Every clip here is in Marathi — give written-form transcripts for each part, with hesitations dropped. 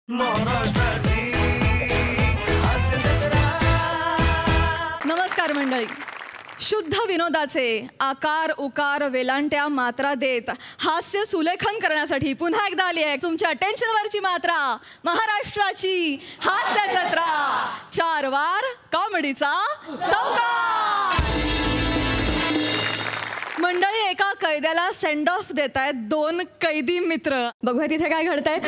नमस्कार मंडळी. शुद्ध विनोदाचे आकार उकार वेलांट्या मात्रा देत हास्य सुलेखन करण्यासाठी पुन्हा एकदा आली आहे तुमच्या अटेन्शनवरची मात्रा, महाराष्ट्राची हास्य जत्रा. 4 वार कॉमेडीचा चौकार. मंडळी, एका कैद्याला सेंड ऑफ देत आहेत 2 कैदी मित्र. बघूया तिथे काय घडतंय.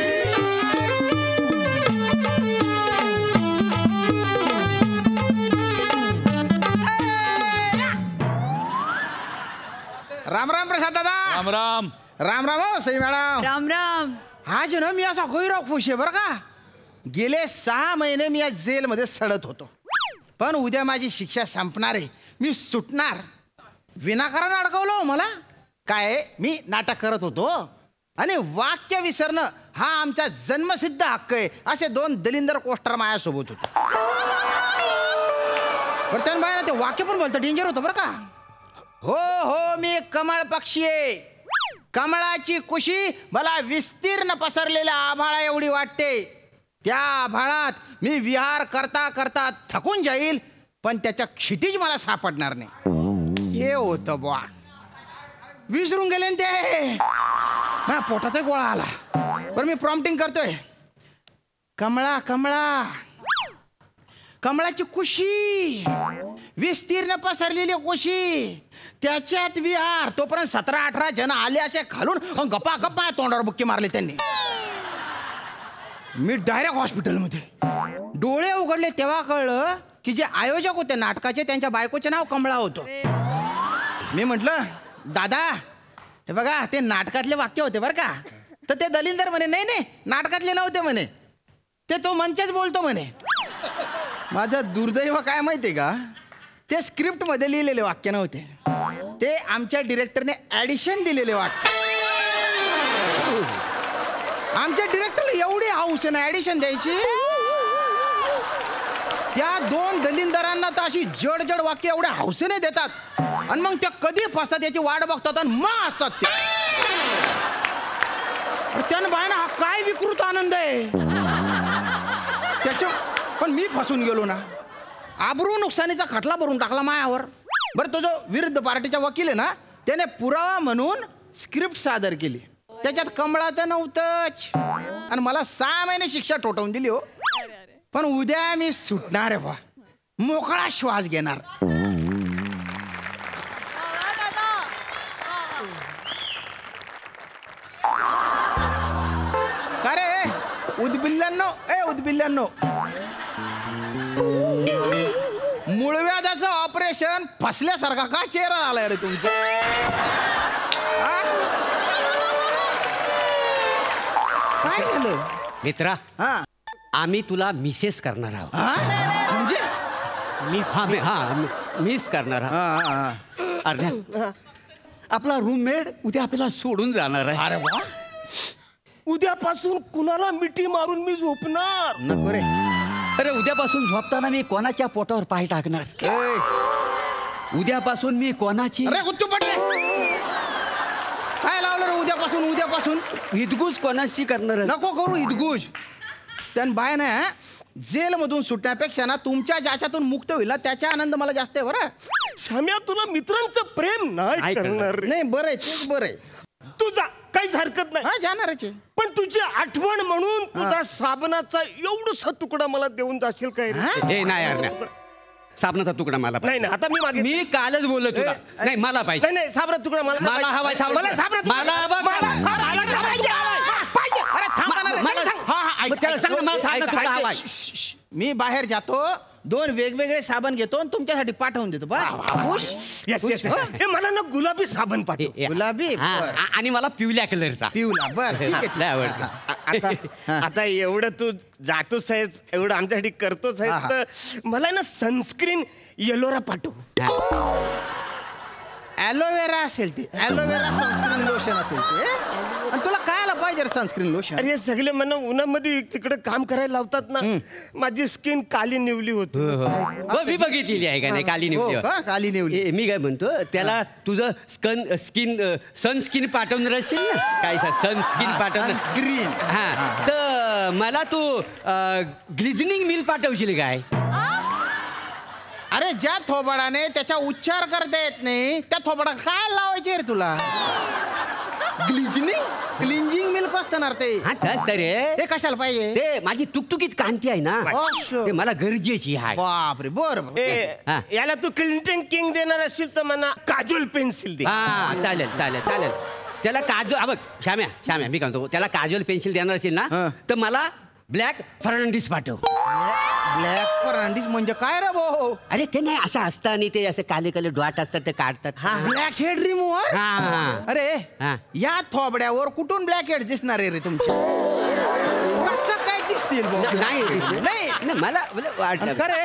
राम राम प्रसाद दादा. राम राम. राम राम हो सई मॅडम. राम राम. आज ना मी असा गैर खुश आहे बरं का. गेले 6 महिने मी या जेलमध्ये सडत होतो, पण उद्या माझी शिक्षा संपणार आहे. मी सुटणार. विनाकारण अडकवलं मला. काय मी नाटक करत होतो आणि वाक्य विसरणं हा आमचा जन्मसिद्ध हक्क आहे असे 2 दलिंदर कोस्टर माझ्यासोबत होते. बरं त्यानं बाय ते वाक्य पण बोलतं डेंजर होतं बरं का. हो हो, मी कमळ पक्षी आहे. कमळाची कुशी मला विस्तीर्ण पसरलेल्या आभाळा एवढी वाटते. त्या आभाळात मी विहार करता करता थकून जाईल, पण त्याच्या क्षितिज मला सापडणार नाही. हे होतं बुवा. विसरून गेले ते. माझ्या पोटाचा गोळा आला. बरं मी प्रॉम्प्टिंग करतोय. कमळा कमळा, कमळाची कुशी, विस्तीर्ण पसरलेली कुशी, त्याच्यात विहार. तोपर्यंत 17-18 जण आले असे खालून गप्पा गप्पा तोंडावर बुक्की मारले त्यांनी. मी डायरेक्ट हॉस्पिटलमध्ये. डोळे उघडले तेव्हा कळलं की जे आयोजक होते नाटकाचे त्यांच्या बायकोचे नाव कमळा होतं. मी म्हटलं दादा हे बघा ते नाटकातले वाक्य होते बरं का. तर ते दलिंदर म्हणे नाही नाही नाटकातले नव्हते म्हणे, ते तो मंचच बोलतो म्हणे. माझं दुर्दैव काय माहिती का, ते स्क्रिप्टमध्ये लिहिलेले वाक्य नव्हते, ते आमच्या डिरेक्टरने ॲडिशन दिलेले वाक्य. आमच्या डिरेक्टरला एवढी हौस आहे ना ॲडिशन द्यायची. त्या 2 दलिंदरांना तर अशी जड जड वाक्य एवढ्या हौसेने देतात आणि मग त्या कधी फसतात याची वाट बघतात आणि मग असतात ते. त्यानं बाय ना हा काय विकृत आनंद आहे त्याच्या. पण मी फसून गेलो ना. आबरू नुकसानीचा खटला भरून टाकला मायावर. बरं तो जो विरुद्ध पार्टीचा वकील आहे ना त्याने पुरावा म्हणून स्क्रिप्ट सादर केली. त्याच्यात कमळा तर नव्हतंच आणि मला 6 महिने शिक्षा ठोठावून दिली हो. पण उद्या मी सुटणार आहे बा, मोकळा श्वास घेणार. का रे उदबिल्ल्यांनो, उदबिल्ल्यांनो, मूळव्याधाचं ऑपरेशन फसल्यासारखा का चेहरा आलाय रे तुमचा. काय झालं मित्रा? हा आम्ही तुला मिसेस करणार आहोत. म्हणजे मिस करणार आहोत. अरे आपला रूममेट उद्या आपल्याला सोडून जाणार आहे. अरे वा. उद्यापासून कुणाला मिठी मारून मी झोपणार नको रे. अरे उद्यापासून झोपताना मी कोणाच्या पोटावर पाय टाकणार. उद्यापासून मी कोणाची. अरे गुत्तू पडले. काय लावलं रे उद्यापासून. उद्यापासून हिदगुज कोणाशी करणार. नको करू हिदगुज. त्यान बाय ना जेलमधून सुटण्यापेक्षा ना तुमच्या ज्याच्यातून मुक्त होईल त्याचा आनंद मला जास्त आहे. बरं शाम्या तुला मित्रांचं प्रेम नाही करणार. नाही बरं आहे तेच बरं आहे. तुझा काहीच हरकत नाही. हा जाणारच आहे. पण तुझी आठवण म्हणून तुझा साबणाचा एवढसा तुकडा मला देऊन जाशील काय रे? हे नाही यार, साबणाचा तुकडा मला नाही नाही आता मी मागे. मी कालच बोललो तुला. नाही मला पाहिजे. नाही साबणाचा तुकडा मला मला हवाय. मला साबणाचा मला अरे थांबा ना रे. मला सांग मला साबणाचा तुकडा हवाय. मी बाहेर जातो 2 वेगवेगळे साबण घेतो आणि तुमच्यासाठी पाठवून देतो. बस. हे मला ना गुलाबी साबण पाठव. गुलाबी आणि मला पिवल्या कलरचा. पिवला. बरं आता एवढं तू जातोच आहेस, एवढं आमच्यासाठी करतोच आहेस, तर मला ना सनस्क्रीन येलोरा पाठव. ॲलोवेरा असेल ते. ॲलोवेरा सनस्क्रीन लोशन असेल ते. आणि तुला काय आला पाहिजे सनस्क्रीन लोशन. अरे सगळे मला उन्हामध्ये तिकडे काम करायला लावतात ना. माझी स्किन काली निवली होती. मी बघितलेली आहे का नाही काली निवली. काली निवली. मी काय म्हणतो त्याला तुझं सनस्क्रीन पाठवणार असेल ना. काय सनस्क्रीन पाठवणार. स्क्रीन. हा तर मला तू ग्लिझनिंग मिल पाठवशील काय? अरे ज्या थोबाडाने त्याचा उच्चार करता येत नाही त्या थोबाडा काय लावायचे रे तुला? ग्लिझनिंग क्लिंजिंग मिल्क असणार ते. हा तस तर रे. ते कशाला पाहिजे? ते माझी तुकतुकीत कांती आहे ना, अच्छा. ते मला गरजेची आहे. बापरे बर हा. याला तू क्लिंटन किंग देणार असशील तर मला काजोल पेन्सिल दे. हा चालेल चालेल चालेल. त्याला काजोल बघ श्याम्या श्याम्या मी म्हणतो त्याला काजोल पेन्सिल देणार असेल ना तर मला ब्लॅक फर्नांडिस पाठव. ब्लॅक फर्नांडिस म्हणजे काय रे भाऊ? अरे ते नाही असं असतं आणि ते असे काले काले डॉट असतात ते काढतात. Black head remover. हा. अरे हा. या थोबड्यावर कुठून ब्लॅक हेड दिसणार आहे रे तुमचे? कसं काय दिसतील भाऊ? नाही नाही नाही, मला वाटलं खरे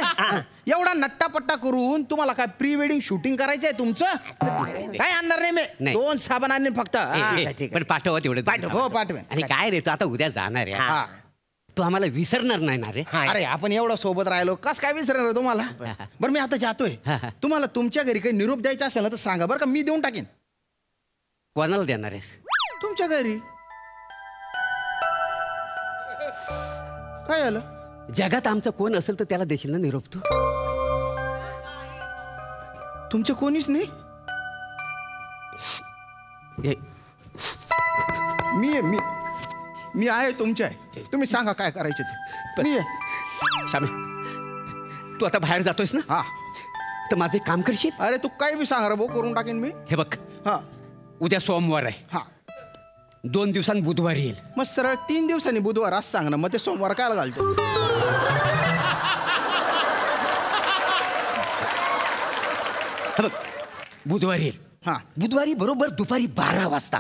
एवढा नट्टापट्टा करून तुम्हाला काय प्री वेडिंग शूटिंग करायचंय तुमचं? काय आणणार नाही मी. नाही. 2 साबण आणले फक्त. पण पाठवा तेवढं. हो पाठवेन. आणि काय रे तू आता उद्या जाणार आहे हा. तू आम्हाला विसरणार नाही ना रे? अरे आपण एवढं सोबत राहिलो कस काय विसरणार तुम्हाला? बरं मी आता जातोय. तुम्हाला तुमच्या घरी काही निरोप द्यायचा असेल ना तर सांगा बरं का, मी देऊन टाकेन. कोणाला देणार आहेस? तुमच्या घरी. काय झालं? जगात आमचं कोण असेल तर त्याला देशील ना निरोप तू? तुमचं कोणीच नाही. हे, मी आहे तुमच्या आहे. तुम्ही सांगा काय करायचे ते. मी आहे. श्यामे तू आता बाहेर जातोयस ना? हा. तर माझे काम करशील? अरे तू काही बी सांग रे भाऊ, करून टाकेन मी. हे बघ हा उद्या सोमवार आहे, हा. 2 दिवसांनी बुधवार येईल. मग सरळ 3 दिवसांनी बुधवार असं सांग ना, मग ते सोमवार काय घालतो? हे बघ बुधवार येईल. हा. बुधवारी बरोबर दुपारी 12 वाजता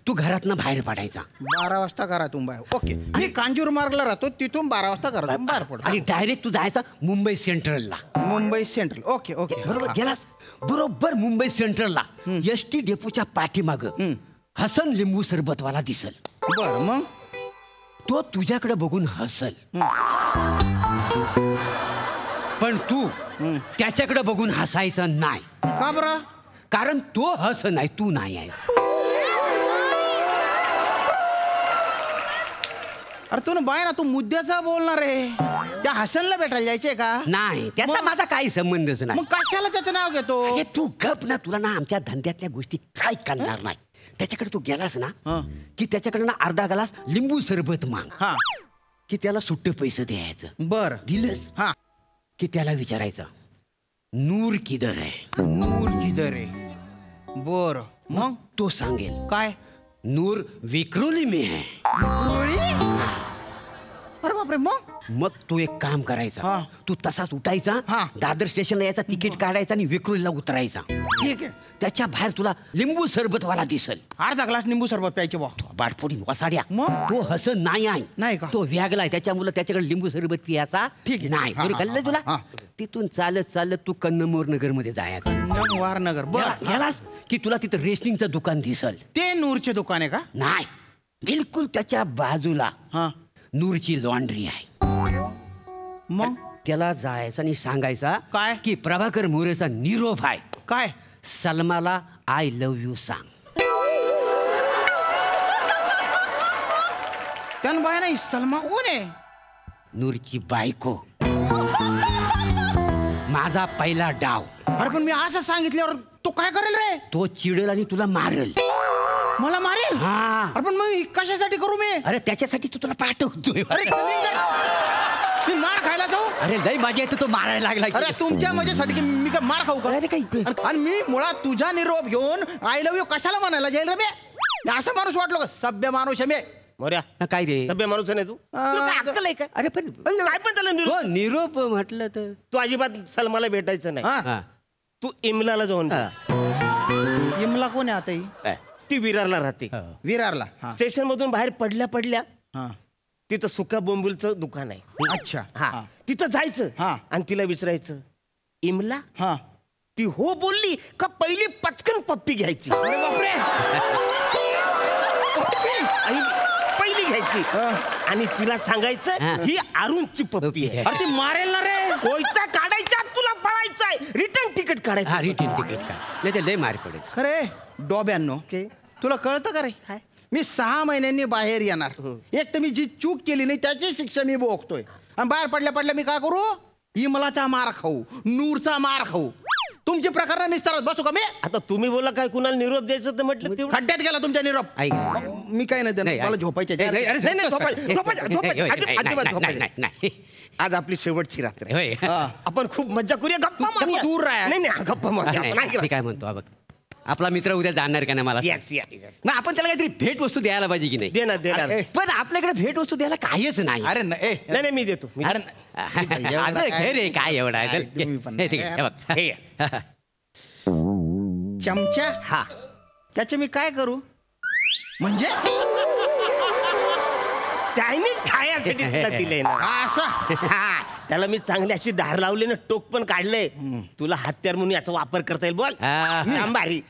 तू घरातनं बाहेर पडायचा 12 वाजता करा तुम्ही बाहेर. ओके. मी कांजूर मार्गला राहतो, तिथून 12 वाजता करा बाहेर पडतो. आणि डायरेक्ट तू जायचा मुंबई सेंट्रलला. मुंबई सेंट्रल. Okay okay. बरोबर गेलास बरोबर मुंबई सेंट्रलला एसटी डेपोच्या पाठीमाग हसन लिंबू सरबतवाला दिसल. बर मग तो तुझ्याकडे बघून हसल, पण तू त्याच्याकडे बघून हसायचं नाही. का बरं? कारण तो हस नाही, तू नाही आहेस. अरे तू ना बाय ना, तू मुद्द्याचा बोलणार आहे. त्या हसनला भेटायला जायचंय का? नाही त्याचा माझा काही संबंधच नाही. मग कशाला त्याचं नाव घेतो? अरे तू गप ना, तुला ना आमच्या धंद्यातल्या गोष्टी काय करणार नाही. त्याच्याकडे तू गेलास ना की त्याच्याकडे ना अर्धा ग्लास लिंबू सरबत माग, हा की त्याला सुट्टे पैसे द्यायचं. बर दिलंस हा. की त्याला विचारायचं नूर किधर आहे. नूर किधर आहे? बर मग तो सांगेल काय? नूर विक्रोली में है. अरे बापरे. मग तू एक काम करायचा, हा. तू तसाच उठायचा, हा. दादर स्टेशनला यायचा, तिकीट काढायचा आणि विक्रोलीला उतरायचा. ठीक आहे. त्याच्या बाहेर तुला लिंबू सरबतवाला दिसल. अर्धा ग्लास निंबू सरबत प्यायचे बा. बाटफोडी वसाड्या. मग? तो हसन नाही नाही आहे का? तो व्यागलाय, त्याच्यामुळे त्याच्याकडे लिंबू सरबत पियाचा ठीक आहे. नाही. हा, बरं हा, कळलं हा, तुला? हा. तिथून चालत चालत तू कन्नमोर नगर मध्ये जायचं. वारनगर. बर गेलास की तुला तिथं रेशनिंगचं दुकान दिसल. ते नूरचे दुकान आहे का? नाही, बिलकुल त्याच्या बाजूला हा. नूरची लॉन्ड्री आहे. मग त्याला जायचं आणि सांगायचा काय? की प्रभाकर मोरेचा निरोप आहे, काय? सलमाला आय लव्ह यू सांग. त्यान बाय नाही. सलमा कोण आहे? नूरची बायको. माझा पहिला डाव. अरे पण मी असं सांगितल्यावर तो काय करेल रे? तो चिडेल आणि तुला मारेल. मला मारेल? हा. अरे पण मग कशासाठी करू मी? अरे त्याच्यासाठी तू तुला पाठवतोय. अरे मी मार खायला जाऊ? अरे लय माझ्या इथं तो मारायला लागला. अरे तुमच्या मजेसाठी की मी काय मार खाऊ का? अरे काही आणि मी मुळात तुझा निरोप घेऊन आय लव्ह यू कशाला म्हणायला जाईल रे मी? असं माणूस वाटलो का? सभ्य माणूस आहे मी. मोर्या काय रे? सभ्य माणूस आहे ना तू? तुला काय अक्कल आहे का? अरे पण काय पण त्याला निरोप? हो, निरोप म्हटलं तर तू अजिबात सलमाला भेटायचं नाही. हा. हा. तू इमलाला जाऊन भेट. इमला कोण आहे आता ही? ती विरारला राहते. विरारला. हा. स्टेशन मधून बाहेर पडल्या हा. तिथं सुका बोंबीलचं दुकान आहे. अच्छा. हा तिथं जायचं हा. आणि तिला विचारायचं इमला. हा. ती हो बोलली का पहिली पचकन पप्पी घ्यायची. अरे बापरे. आणि पहिली घ्यायची आणि तिला सांगायचं ही अरुणची पप्पी आहे. अरे ती मारेल ना रे. कोयचा काढायचा, तुला पळायचंय, रिटर्न तिकीट हा काढायचं. रिटर्न तिकीट काय नाही ते लय मार पडेल. खरे डोब्यांनो, तुला कळतं का रे? मी 6 महिन्यांनी बाहेर येणार. एक तर मी जी चूक केली नाही त्याची शिक्षा मी भोगतोय आणि बाहेर पडल्या मी काय करू? इमलाचा मार खाऊ, नूरचा मार खाऊ. तुमची प्रकरण निस्तारत बसू का मी? आता तुम्ही बोला काय कुणाला निरोप द्यायचं तर म्हटलं तेवढं. खड्ड्यात गेला तुमच्या निरोप. ऐक. मी काय नाही देणार, मला झोपायचे. आज आपली शेवटची रात्र होय. आहे. आपण खूप मज्जा करूया, गप्पा मारूया. दूर राहा. नाही नाही गप्पा मारूया आपण. ऐक ना. मी काय म्हणतो बघ, आपला मित्र उद्या जाणार का नाही मला सांग. Yes, yes, yes. मग आपण त्याला काहीतरी भेट वस्तू द्यायला पाहिजे की नाही? देणार. पण आपल्याकडे भेट वस्तू द्यायला काहीच नाही. अरे नाही नाही मी देतो. अरे अरे घे रे, काय एवढा आहे? तुम्ही पण हे ठीक आहे, हे बघ. हे चमचा. हा त्याचे मी काय करू? म्हणजे चायनीज खायसाठी तुला दिले ना. असं हा, त्याला मी चांगली अशी धार लावली ना, टोक पण काढले. तुला हत्यार म्हणून याचा वापर करता येईल. बोल. हा. अंबारी.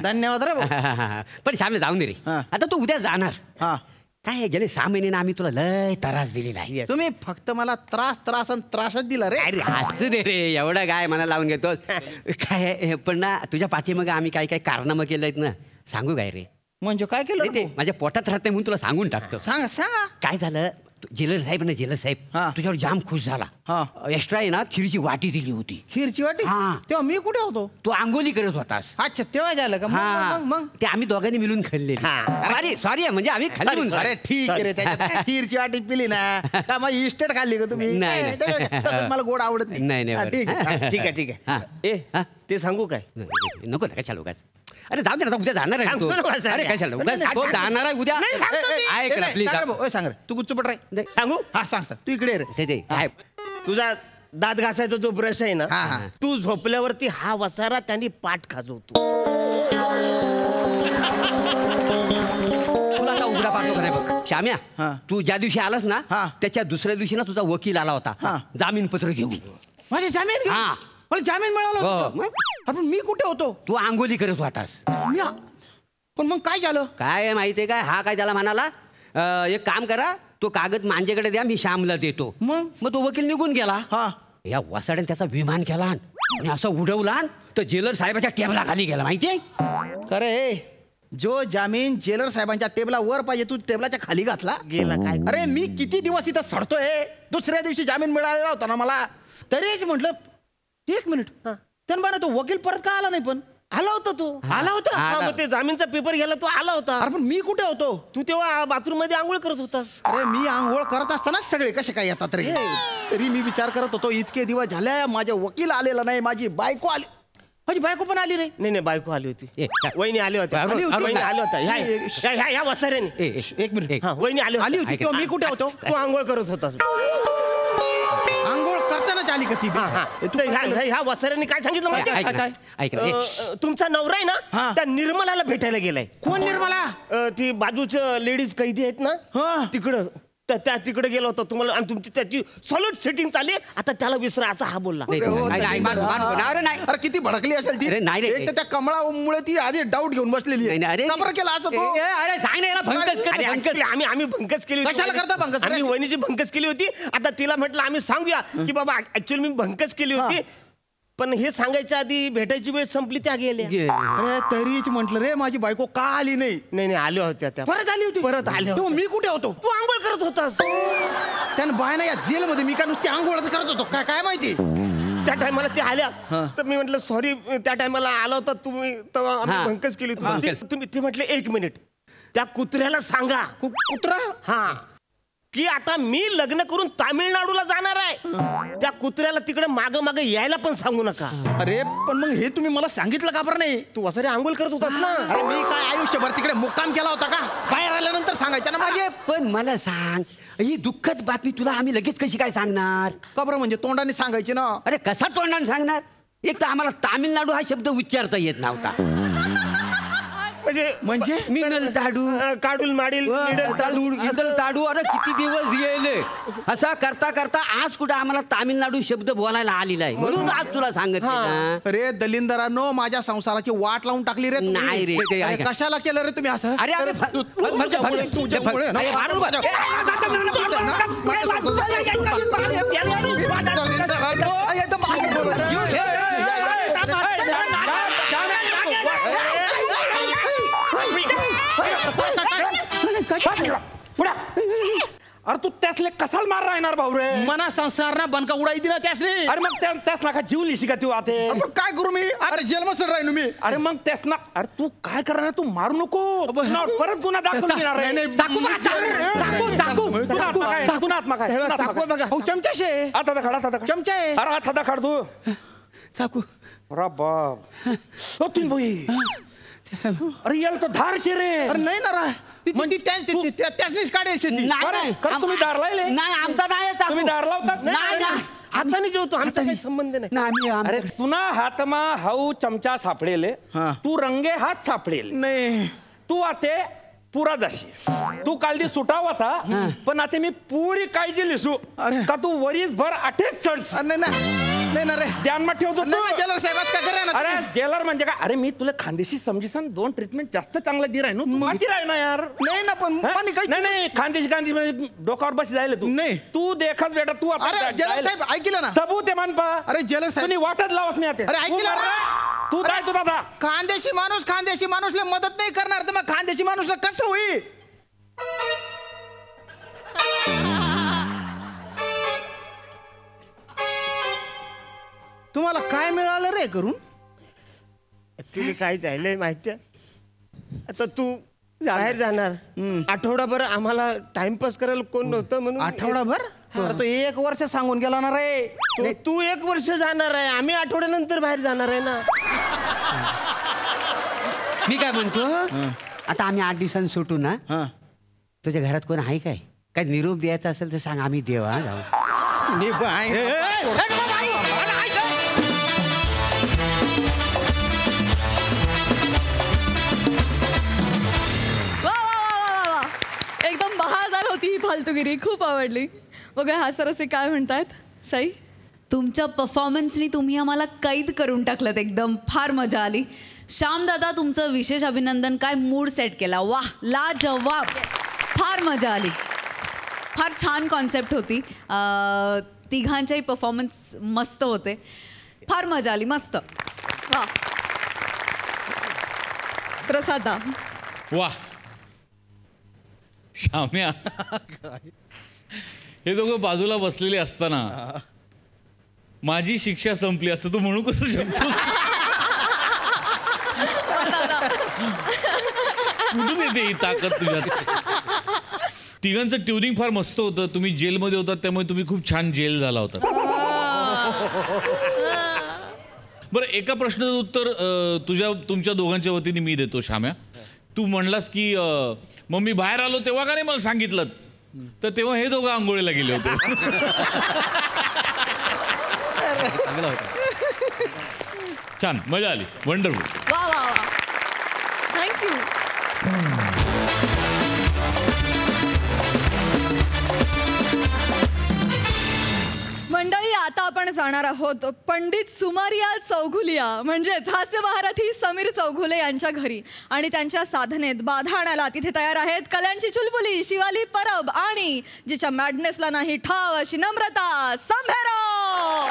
धन्यवाद रे भाऊ. पण श्यामे जाऊन दे रे. हा. आता तू उद्या जाणार. हा. काय आहे, गेले 6 महिने आम्ही तुला लय त्रास दिलेला आहे. तुम्ही फक्त मला त्रास आणि त्रासच दिला रे. अरे असू दे रे, एवढं काय मना लावून घेतो. काय आहे, पण ना तुझ्या पाठीमागे आम्ही काय काय कारनामं केलं आहेत ना, सांगू काय रे? म्हणजे काय केलं रे ते भाऊ? माझ्या पोटात राहते म्हणून तुला सांगून टाकतो. सांगा. काय झालं, जेलर साहेब ना, जेलर साहेब हा. तुझ्यावर जाम खुश झाला. हा. एक्स्ट्रा आहे ना खीरची वाटी दिली होती. खीरची वाटी? हा. तेव्हा मी कुठे होतो? तू आंघोली करत होतास. अच्छा, तेव्हा झालं का? हा. मग ते आम्ही दोघांनी मिळून खाल्ले. हा. सॉरी म्हणजे आम्ही खाल्ली म्हणून. अरे ठीक आहे रे, त्याच्यात काय खीरची वाटी पिली ना का माझी इस्टेट खाल्ली का तुम्ही? नाही. तसं मला गोड आवडत नाही, हा, बरं. ठीक आहे. ठीक हा. आहे. ए हा. ते सांगू काय? नको ना कशाला उगाच. अरे जाऊ दे ना, उद्या जाणार आहे तू. सांगतो ना उगाच. अरे कशाला उगाच, नाही, तो जाणार आहे उद्या. नाही, सांगतो मी. ऐक ना प्लीज. सांग रे भाऊ, सांग रे. तू गुच्चपट रे. सांगू? हा सांग. तू इकडे ये रे. ते काय तुझा दात घासायचा जो ब्रश आहे ना, हा. तू झोपल्यावरती हा वसारा त्यांनी पाठ खाजवतो. तुला आता उघडा पाहतो का नाही बघ श्याम्या. हा. तू ज्या दिवशी आलास ना, हा. त्याच्या दुसऱ्या दिवशी ना तुझा वकील आला होता हा. जामीन पत्र घेऊन. माझे जामीन घेऊन? हा. मला जामीन मिळाला हो. होता. अरे पण मी कुठे होतो? तू आंघोली करत होतास. पण मग काय झालं? काय आहे माहितीये काय, हा काय त्याला म्हणाला, एक काम करा, तो कागद माझ्याकडे द्या, मी श्यामला देतो. मग तो वकील निघून गेला. हा. या वसाड्याने त्याचा विमान केला आणि असं उडवला तर जेलर साहेबाच्या टेबला खाली गेला माहितीये. खरे जो जामीन जेलर साहेबांच्या टेबला वर पाहिजे तू टेबलाच्या खाली घातला. गेला काय? अरे मी किती दिवस इथं सडतोय. दुसऱ्या दिवशी जामीन मिळालेला होता ना मला. तरीच म्हटलं 1 मिनिट, त्यानं बरं तो वकील परत का आला नाही? पण आला होता तो. आला होता? हा, मग ते जामीनचा पेपर घ्यायला तो आला होता. अरे पण मी कुठे होतो? तू तेव्हा बाथरूम मध्ये आंघोळ करत होतास. अरे मी आंघोळ करत असताना सगळे कसे काय येतात रे? तरी मी विचार करत होतो इतके दिवस झाले माझ्या वकील आलेला नाही, माझी बायको आली. माझी बायको पण आली नाही. नाही बायको आली होती. ए, वहिनी आल्या होत्या. आली होती? वहिनी आल्या होत्या. ह्या वसाऱ्याने. 1 मिनिट. हा, वहिनी आली आली होती ऐक. तेव्हा मी कुठे होतो? तू आंघोळ करत होतास. आंघोळ करतानाच आली का ती? तर ह्या वसाऱ्याने काय सांगितलं माहिती ऐक ना, ऐक ना. तुमचा नवरा आहे ना, हा. त्या निर्मलाला भेटायला गेलाय. कोण निर्मला? ती बाजूच्या लेडीज कैदी आहेत ना, हा. तिकडं त्या तिकडे गेला होता तुम्हाला, आणि तुमची त्याची सॉलिड सेटिंग चालली. आता त्याला विसरा असं हा बोलला. नाही, नाही, अरे नाही. अरे किती भडकली असेल ती. अरे नाही रे. एक तर त्या कमळामुळे ती आधी डाऊट घेऊन बसलेली आहे. नाही, अरे का बरं केला असं तो? अरे सांग ना याला भंकस कर, अरे, भंकस. actually आम्ही भंकस केली होती. कशाला करता भंकस? आम्ही वहिनीची भंकस केली होती. आता तिला म्हटलं आम्ही सांगूया की बाबा ऍक्च्युअली मी भंकस केली होती, पण हे सांगायच्या आधी भेटायची वेळ संपली, त्या गेल्या. अरे तरीच म्हंटल रे माझी बायको का आली नाही? नाही आल्या होत्या त्या. परत आली होती. परत आल्या तेव्हा होत्या. मी कुठे होतो? तू आंघोळ करत होतास. त्यानं बायना या जेलमध्ये मी का नुसती आंघोळच करत होतो काय माहिती? त्या टायमाला ते आल्या, तर मी म्हटलं सॉरी, त्या टायमाला आला होता तुम्ही, तेव्हा आम्ही हा. भंकस केली होती. भंकस. तुम्ही ते म्हटले 1 मिनिट, त्या कुत्र्याला सांगा, कुत्रा? हा, की आता मी लग्न करून तामिळनाडूला जाणार आहे. त्या कुत्र्याला तिकडे माग यायला पण सांगू नका. अरे पण मग हे तुम्ही मला सांगितलं का बरं नाही? तू वसारे आंघोळ करत होतास ना. अरे मी काय आयुष्यभर तिकडे मुक्काम केला होता का? बाहेर आल्यानंतर सांगायचं ना मला. अरे पण मला सांग, ही दुःखद बातमी तुला आम्ही लगेच कशी काय सांगणार? का बरं? म्हणजे तोंडाने सांगायची ना. अरे कसा तोंडाने सांगणार? एक तर आम्हाला तामिळनाडू हा शब्द उच्चारता येत नव्हता. म्हणजे मिनल ताडू, काडूल माडील, इदल ताडू, अरे किती दिवस गेले. असा करता करता आज कुठं आम्हाला तामिळनाडू शब्द बोलायला आलेला आहे, म्हणून आज तुला सांगत रे दलिंदरांनो, माझ्या संसाराची वाट लावून टाकली रे तुम्ही. नाही रे, ते अरे ऐका. कशाला केलं रे तुम्ही असं? अरे अरे तुझ्यामुळे ना. त्यासले कसाल मार राहणार भाऊ रे. मना संसार ना बनका उडाई दिला त्यासने. अरे मग त्यास नाका जीव लिशी का तू आते. आपण काय करू मी आता जेलमध्ये राहिलो मी. अरे मग त्यास ना अरे तू काय करणार तू मारू नको. परत पुन्हा दाखवून घेणार रे. चाकू बघा हो चमचाशे. आता खडा आता चमचा आहे. अरे आता खड तू चाकू. अरे बाप हो तीन भाई. अरे याला तर धार शे रे. अरे नाही ना रा त्यासनीच काढेल शेती. खरं तुम्ही दार लावले. नाही आमचा नाही चाकू. तुम्ही दार लावतात नाही हाताने जेवतो आमचा काही संबंध नाही. नाही अरे तुना हातमा हाऊ चमचा सापडेल हा. तू रंगे हात सापडेल. नाही तू आते पुरा जाशी. तू कालदी सुटाव होता पण आता मी पुरी काळजी लिसू. अरे. का तू वरीस भर अठेच चढ. नाही ना रे. ध्यानमा ठेवतो तू. जेलर साहेब काय करा ना. अरे जेलर म्हणजे काय. अरे मी तुला खानदेशी समजीसन 2 ट्रीटमेंट जास्त चांगला दि राही ना. माहिती राही ना यार. नाही ना पण पाणी काही नाही खानदेशी म्हणजे डोकावर बस जायला तू. नाही. तू देखच बेटा तू आता अरे जेलर साहेब ऐकलं ना. सबूत आहे मान पा. अरे जेलर साहेब तुम्ही वाटत लावस मी आता. अरे ऐकलं ना. तू काय तू दादा. खानदेशी माणूसला मदत नाही करणार तर मग खानदेशी माणूसला कसं होईल. तुम्हाला काय मिळालं रे करून. ऍक्च्युली काय झालंय माहितीये आता तू बाहेर जाणार आठवडाभर आम्हाला टाइमपास करायला कोण नव्हतं म्हणून आठवडाभर. अरे तो 1 वर्ष सांगून गेला ना रे. तू 1 वर्ष जाणार आहे आम्ही आठवड्यानंतर बाहेर जाणार आहे ना. मी काय म्हणतो आता आम्ही 8 दिवसांनी सुटू ना. तुझ्या घरात कोण आहे काय निरोप द्यायचा असेल तर सांग आम्ही देऊ. हा जाऊ. एकदम बहारदार होती ही फालतूगिरी. खूप आवडली. बघा हा सर असे काय म्हणतात. साई तुमच्या परफॉर्मन्सनी तुम्ही आम्हाला कैद करून टाकलं. एकदम फार मजा आली. श्याम दादा तुमचं विशेष अभिनंदन. काय मूड सेट केला. वाह लाजवाब. फार मजा आली. फार छान कॉन्सेप्ट होती. तिघांच्याही परफॉर्मन्स मस्त होते. फार मजा आली. मस्त. वा प्रसादा वा श्याम्या. हे दोघं बाजूला बसलेले असताना माझी शिक्षा संपली असं तू म्हणू कसं शकतोस. कुठून येते ही ताकद तुझ्यात. तिघांचं ट्युनिंग फार मस्त होतं. तुम्ही जेलमध्ये होतात त्यामुळे तुम्ही खूप छान जेल झाला होता. बरं एका प्रश्नाचं उत्तर तुमच्या दोघांच्या वतीने मी देतो श्याम्या. तू म्हणलास की मग मी बाहेर आलो तेव्हा का नाही मला सांगितलं. तर तेव्हा हे दोघं आंघोळीला गेले होते. छान मजा आली. वंडरफुल. वा वा वा थँक्यू. मंडळी आता आपण जाणार आहोत पंडित सुमारिया चौघुलिया म्हणजेच हास्य महारथी समीर चौघुले यांच्या घरी. आणि त्यांच्या साधनेत बाधा आणायला तिथे तयार आहेत कल्यांची चुलबुली शिवाली परब आणि जिच्या मॅडनेसला नाही ठाव अशी नम्रता संभेराव.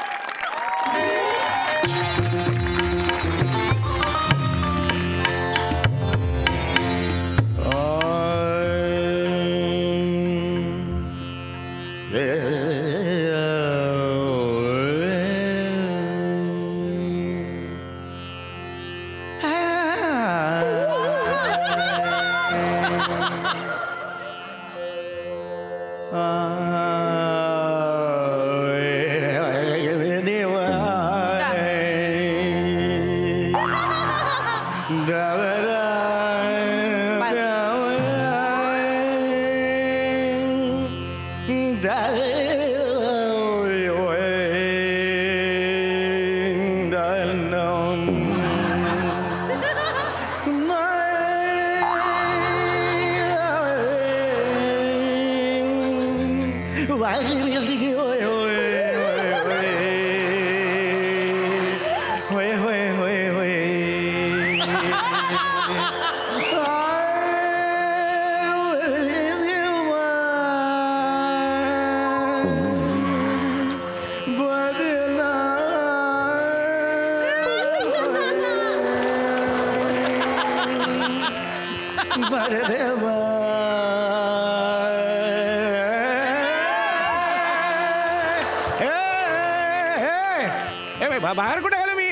बाहेर कुठे गेलो मी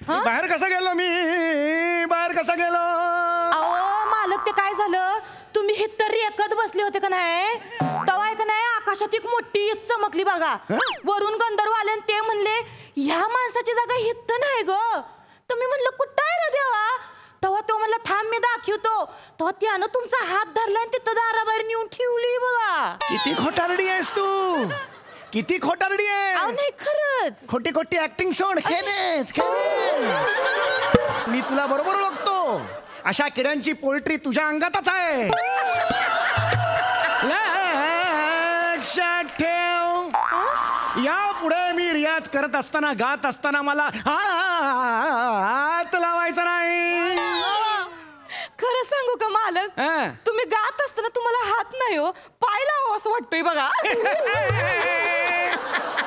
बाहेर कसा गेलो अहो मालक, ते काय झालं, तुम्ही हे तरी एकच बसले होते का नाही, तवा का नाही आकाशात एक मोठी ईद चमकली बघा. वरून गंधर्व आले आणि ते म्हणले ह्या माणसाची जागा हित नाही ग. तर मी म्हणलं कुठं आहे रे देवा. तेव्हा तो म्हणला थांब मी दाखवतो. तेव्हा त्यानं तुमचा हात धरला आणि तिथं दाराबाहेर नेऊन ठेवली बघा. किती खोटारडी आहेस तू, किती खोटारडी आहे. अहो नाही खरंच. खोटी खोटी ऍक्टिंग सोड. मी तुला बरोबर ओळखतो. अशा किड्यांची पोल्ट्री तुझ्या अंगातच आहे. लक्षात ठेव, या पुढे मी रियाज करत असताना गात असताना मला हात लावायचा नाही. खरं सांगू का मालक, तुम्ही गात असताना तुम्हाला हात नाही हो, पाय लावा असं वाटतोय बघा.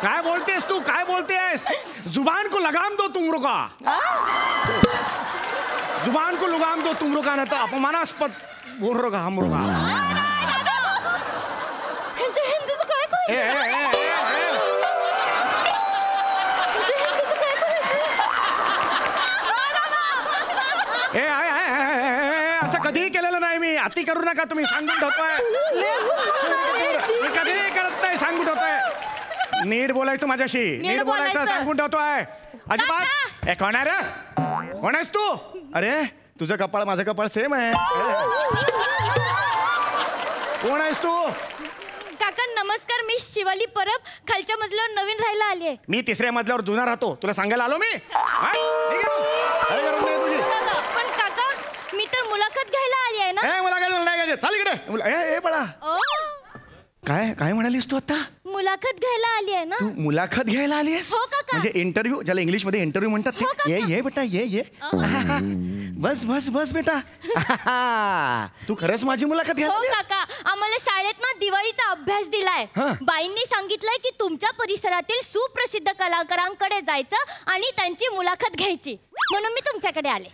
काय बोलतेस तू, काय बोलतेस. जुबान को लगाम दो तुमरो का, जुबान को लगाम दो तुमरो का, नाही तर अपमानास्पद बोल रो का हम रो का. हिंदीचं काय करायचं? असं कधीही केलेलं नाही मी. अति करू नका तुम्ही, सांगून ठेवतोय. मी कधीही करत नाही, सांगून ठेवतोय. नीट बोलायचं माझ्याशी, नीट बोलायचं, सांगून ठेवतोय अजिबात. कोण आहे रे, कोण आहेस तू. अरे तुझं कपाळ माझं कपाळ सेम आहे. कोण आहेस तू. काका नमस्कार, मी शिवाली परब, खालच्या मजल्यावर नवीन राहायला आली आहे. मी तिसऱ्या मजल्यावर जुना राहतो, तुला सांगायला आलो मी. पण काका मी तर मुलाखत घ्यायला आली आहे ना. मुलाखत नाही, चाल इकडे. बळा काय काय म्हणालीस तू आता. मुलाखत घ्यायला आली आहे ना. तू मुलाखत घ्यायला आली आहेस. हो काका. म्हणजे इंटरव्ह्यू, ज्याला इंग्लिश मध्ये इंटरव्ह्यू म्हणतात. ये बेटा ये. बस बस बस बेटा. तू खरंच माझी मुलाखत घ्या. हो काका, आम्हाला शाळेत ना दिवाळीचा अभ्यास दिलाय. बाईंनी सांगितलंय की तुमच्या परिसरातील सुप्रसिद्ध कलाकारांकडे जायचं आणि त्यांची मुलाखत घ्यायची, म्हणून मी तुमच्याकडे आले.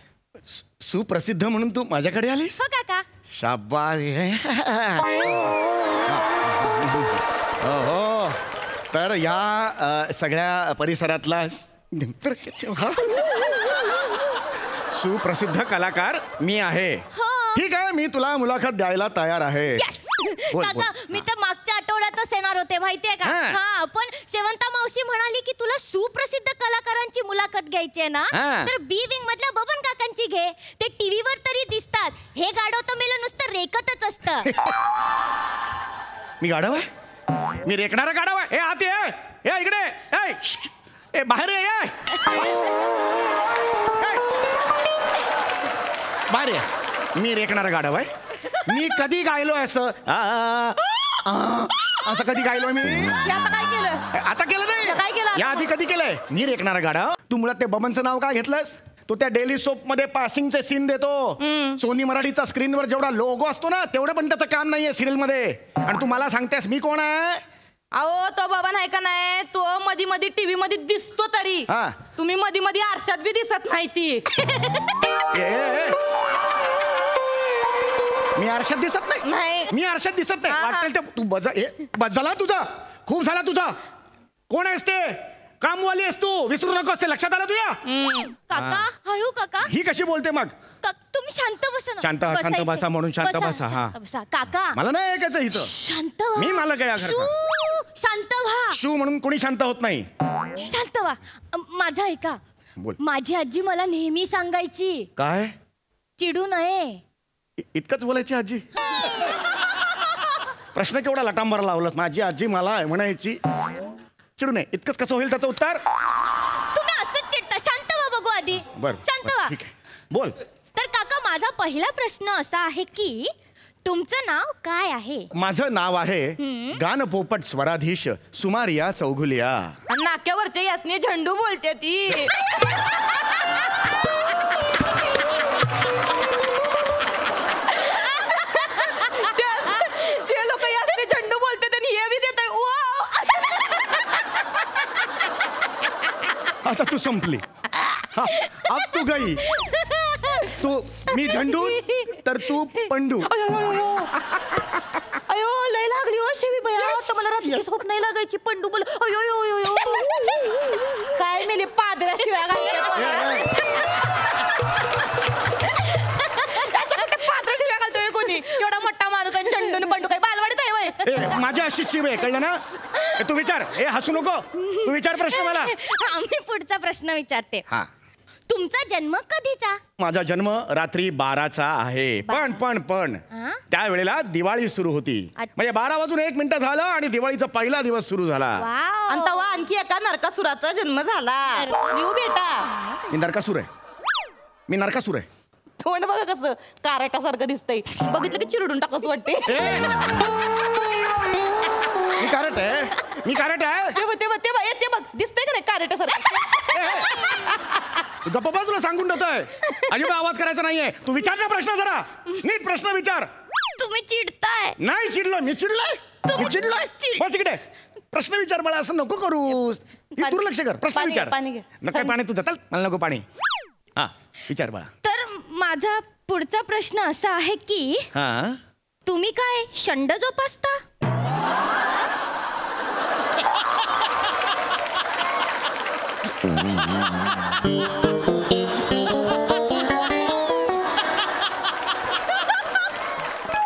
सुप्रसिद्ध म्हणून तू माझ्याकडे आलीस. हो काका. शाबास. हो तर या सगळ्या परिसरातला सुप्रसिद्ध कलाकार मी आहे. ठीक आहे, मी तुला मुलाखत द्यायला तयार आहे. काका मी तर मागच्या आठवड्यातच येणार होते माहितीये का. हा पण शेवंता मावशी म्हणाली की तुला सुप्रसिद्ध कलाकारांची मुलाखत घ्यायची आहे ना, तर बी विंग मधल्या बबन काकांची घे. ते टीव्हीवर तरी दिसतात, हे गाढव तर मेलं नुसतं रेकतच असतं. मी गाढव आहे, मी रेकणारा गाढव आहे. आत ये इकडे, बाहेर ये. बाहेर ये. मी रेकणारा गाढव आहे. मी कधी गायलोय असं असं कधी गायलोय मी. आता केलं नाही, या आधी कधी केलंय. मी रेकणारा गाढव. तू मुळात ते बबनचं नाव काय घेतलंस. तो त्या डेली सोप मध्ये पासिंगचे सीन देतो. सोनी मराठीचा स्क्रीनवर जेवढा लोगो असतो ना, तेवढं पण त्याचं काम नाहीये सिरियल मध्ये. आणि तू मला सांगतेस मी कोण आहे. अहो तो बाबा नाही का नाही, तो मधी मधी टीव्ही मध्ये दिसतो तरी तुम्ही मधी मधी आरशात बी दिसत नाही. ती मी आरशात दिसत नाही. मी आरशात दिसत नाही. वाटेल ते तू बस झाला तुझा, खूप झाला तुझा. कोण आहेस ते. कामवाली आहेस तू, विसरू नकोस. ते लक्षात आलं तुझ्या. काका हळू काका. ही कशी बोलते मग. तुम्ही शांत बसा. शांत बसा म्हणून शांत बसा. हा काका मला नाही ऐकायचं हिचं. शांत व्हा. मी मला काय शांत व्हा. शू म्हणून कोणी शांत होत नाही. शांत व्हा. माझं ऐका. माझी आजी मला नेहमी सांगायची. काय. चिडू नये. इतकंच बोलायची आजी. प्रश्न केवढा लटांबर लावलास. माझी आजी मला म्हणायची चिडू नये. इतकंच कसं होईल त्याचं उत्तर. तुम्ही असंच चिडता. शांत व्हा बघू आधी. शांत व्हा. ठीक आहे बोल. तर काका माझा पहिला प्रश्न असा आहे की तुमचं नाव काय आहे. माझं नाव आहे गानपोपट स्वराधीश सुमारिया चौघुलिया. नाक्यावरच्या यासने झेंडू बोलते ती. ते लोक यासने झेंडू बोलते आणि हे बी देत. आता तू संपली. अब तू गई. तू मी झेंडू तर तू पंडू. अयो लय नाही लागली हो शेवी बया. तर मला रात्री झोप नाही लागायची. पंडू बोल अयो यो यो यो. काय मेले पादऱ्या शिव्या घालतात. पादर शिव्या घालतोय कोणी? एवढा मोठा माणूस आणि चंडून पंडू काही बालवाडीत आहे वय. माझ्या अशी शिव आहे, कळलं ना? तू विचार. हसू नको, तू विचार प्रश्न मला. मी पुढचा प्रश्न विचारते. हा. तुमचा जन्म कधीचा? माझा जन्म रात्री 12चा आहे. पण त्यावेळेला दिवाळी सुरू होती. म्हणजे 12 वाजून 1 मिनिट झालं आणि दिवाळीचा पहिला दिवस सुरू झाला. आणि तेव्हा आणखी एका नरकासुराचा जन्म झाला. लिहू बेटा. मी नरकासूर आहे. तोंड बघा कसं काराटासारखं दिसतंय. बघितलं की चिरडून टाकस वाटते. मी कारट आहे. ते बघ दिसतंय का नाही काराटासारखं. गप्पा तुला सांगून ठेवतोय. अजिबात आवाज करायचा नाहीये. तू विचार ना प्रश्न, जरा नीट प्रश्न विचार. तुम्ही चिडताय. नाही चिडलो. मी चिडलोय. बस इकडे. प्रश्न विचार मला, असं नको करूस. दुर्लक्ष कर. प्रश्न विचार. नको पाणी तुझं. चल मला नको पाणी. हा विचार बाळा. तर माझा पुढचा प्रश्न असा आहे की तुम्ही काय शंड जोपासता?